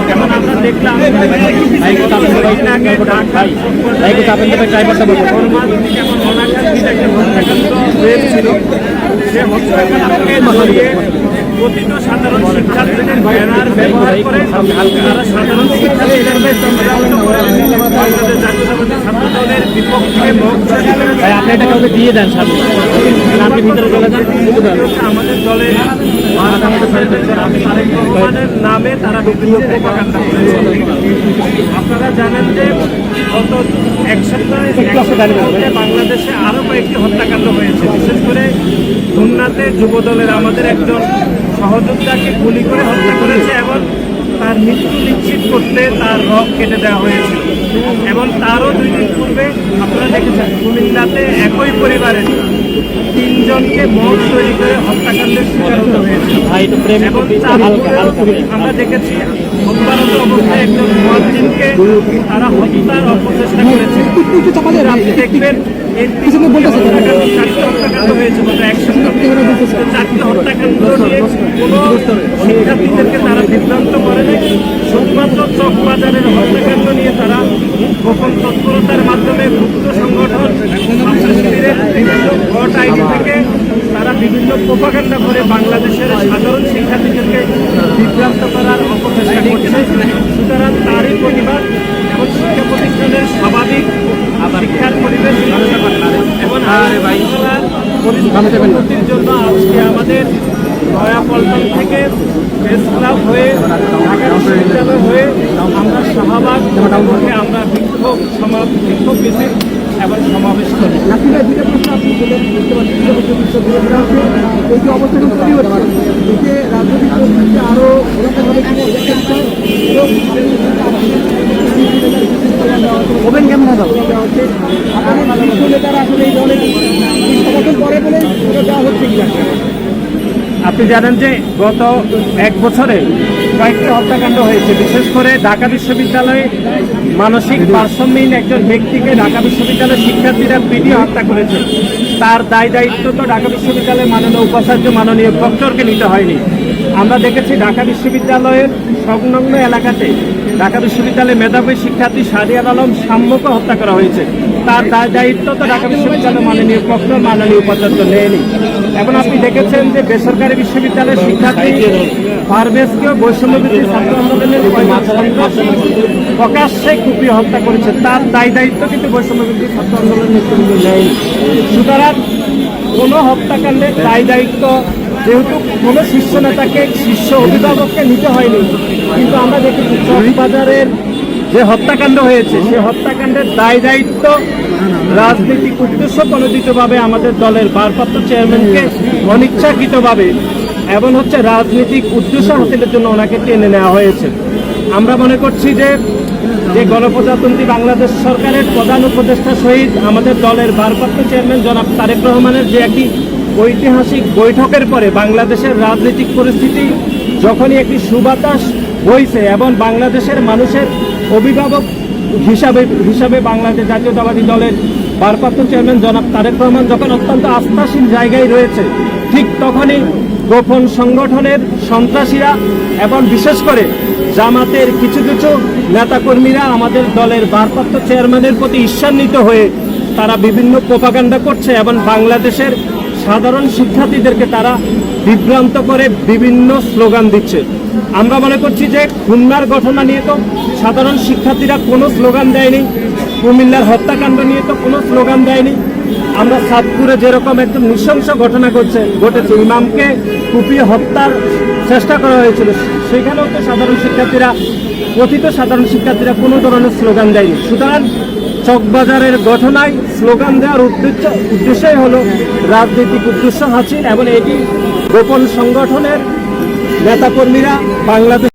যেমন আমরা দেখলাম যেমন অনাকাঙ্ক্ষিত একটা হত্যাকাণ্ড হয়েছিল, সে হত্যাকাণ্ডকে জড়িয়ে কথিত সাধারণ শিক্ষার্থীদের ব্যানার ব্যবহার করে তারা সাধারণ শিক্ষার্থীদেরকে বিভ্রান্ত করে বাংলাদেশ জাতীয়তাবাদী ছাত্র দলের বিপক্ষে আপনাকে দিয়ে দেন সামনে আপনি ভিতরে চলে যান। আমাদের দলের তারেক রহমানের নামে তারা বিভিন্ন প্রপাগান্ডা করেছে। আপনারা জানেন যে গত এক সপ্তাহে বাংলাদেশে আরো কয়েকটি হত্যাকাণ্ড হয়েছে। বিশেষ করে খুলনাতে যুব দলের আমাদের একজন সহযোদ্ধাকে গুলি করে হত্যা করেছে এবং তার মৃত্যু নিশ্চিত করতে তার রক কেটে দেওয়া হয়েছিল। এবং তারও 2 দিন পূর্বে আপনারা দেখেছেন কুমিল্লাতে একই পরিবারের 3 জনকে মদ তৈরি করে হত্যাকাণ্ডের শিকার হতে হয়েছে। এবং আমরা দেখেছি হত্যারত অবস্থায় একজন মুয়াজ্জিনকে তারা হত্যার অপচেষ্টা করেছে। আপনি দেখবেন হত্যাকাণ্ড হয়েছে গত 1 সপ্তাহ। 4টি হত্যাকাণ্ড নিয়ে কোনো শিক্ষার্থীদেরকে তারা বিভ্রান্ত করে নাই। শুধুমাত্র চকবাজারের হত্যাকাণ্ড নিয়ে তারা গোপন তৎপরতার মাধ্যমে গুপ্ত সংগঠন বিভিন্ন ভোট আইডি থেকে তারা বিভিন্ন প্রোপাগান্ডা করে বাংলাদেশের সাধারণ শিক্ষার্থীদেরকে বিভ্রান্ত করার অপচেষ্টা করছে। সুতরাং তারই প্রতিবাদ এবং শিক্ষা প্রতিষ্ঠানের স্বাভাবিক শিক্ষার পরিবেশ এবং পরিস্থিতির জন্য আজকে আমাদের নয়াপল্টন থেকে প্রেস ক্লাব হয়ে ঢাকা বিশ্ববিদ্যালয় হয়ে আমরা শাহবাগ আমরা বিক্ষোভ মিছিল এবং সমাবেশ করি। আরো ওপেন কেমন হবে নেতারা আসলে এই দলের সমর্থন করে বলে দেওয়া হচ্ছে কি? আপনি জানেন যে গত 1 বছরে কয়েকটি হত্যাকাণ্ড হয়েছে। বিশেষ করে ঢাকা বিশ্ববিদ্যালয়ে মানসিক ভারসাম্যহীন একজন ব্যক্তিকে ঢাকা বিশ্ববিদ্যালয়ের শিক্ষার্থীরা পিটিয়ে হত্যা করেছে। তার দায়িত্ব তো ঢাকা বিশ্ববিদ্যালয়ের মাননীয় উপাচার্য মাননীয় প্রক্টরকে নিতে হয়নি। আমরা দেখেছি ঢাকা বিশ্ববিদ্যালয়ের সংলগ্ন এলাকাতে ঢাকা বিশ্ববিদ্যালয়ের মেধাবী শিক্ষার্থী শাহরিয়ার আলম সাম্যকে হত্যা করা হয়েছে। তার দায়িত্ব তো ঢাকা বিশ্ববিদ্যালয়ের মাননীয় প্রক্টর মাননীয় উপাচার্য নেয়নি। এবং আপনি দেখেছেন যে বেসরকারি বিশ্ববিদ্যালয়ের শিক্ষার্থী পারভেজকেও বৈষম্যবিরোধী ছাত্র আন্দোলনের প্রকাশ্যে কুপিয়ে হত্যা করেছে। তার দায়িত্ব কিন্তু বৈষম্যবিরোধী ছাত্র আন্দোলনের নেতৃত্ব নেয়নি। সুতরাং কোনো হত্যাকাণ্ডের দায়িত্ব যেহেতু কোনো শীর্ষ নেতাকে শীর্ষ অভিভাবককে নিতে হয়নি, কিন্তু আমরা দেখেছি চকবাজারের যে হত্যাকাণ্ড হয়েছে সে হত্যাকাণ্ডের দায়িত্ব রাজনৈতিক উদ্দেশ্য প্রণোদিতভাবে আমাদের দলের ভারপ্রাপ্ত চেয়ারম্যানকে অনিচ্ছাকৃতভাবে এবং রাজনৈতিক উদ্দেশ্য হাসিলের জন্য ওনাকে টেনে নেওয়া হয়েছে। আমরা মনে করছি যে গণপ্রজাতন্ত্রী বাংলাদেশ সরকারের প্রধান উপদেষ্টা সহিত আমাদের দলের ভারপ্রাপ্ত চেয়ারম্যান জনাব তারেক রহমানের যে একটি ঐতিহাসিক বৈঠকের পরে বাংলাদেশের রাজনৈতিক পরিস্থিতি যখনই একটি সুবাতাস বইছে এবং বাংলাদেশের মানুষের অভিভাবক হিসাবে বাংলাদেশ জাতীয়তাবাদী দলের ভারপ্রাপ্ত চেয়ারম্যান জনাব তারেক রহমান যখন অত্যন্ত আস্থাশীল জায়গায় রয়েছে, ঠিক তখনই গোপন সংগঠনের সন্ত্রাসীরা এবং বিশেষ করে জামাতের কিছু নেতাকর্মীরা আমাদের দলের ভারপ্রাপ্ত চেয়ারম্যানের প্রতি ঈর্ষান্বিত হয়ে তারা বিভিন্ন প্রোপাগান্ডা করছে এবং বাংলাদেশের সাধারণ শিক্ষার্থীদেরকে তারা বিভ্রান্ত করে বিভিন্ন স্লোগান দিচ্ছে। আমরা মনে করছি যে খুলনার ঘটনা নিয়ে তো সাধারণ শিক্ষার্থীরা কোনো স্লোগান দেয়নি, কুমিল্লার হত্যাকাণ্ড নিয়ে তো কোনো স্লোগান দেয়নি। আমরা সাতপুরে যেরকম একদম নৃশংস ঘটনা ঘটেছে, ইমামকে কুপিয়ে হত্যার চেষ্টা করা হয়েছিল, সেখানেও তো সাধারণ শিক্ষার্থীরা কোনো ধরনের স্লোগান দেয়নি। সুতরাং চকবাজারের ঘটনায় স্লোগান দেওয়ার উদ্দেশ্যই হলো রাজনৈতিক উদ্দেশ্য হাসিল এবং এটি গোপন সংগঠনের নেতাকর্মীরা বাংলাদেশ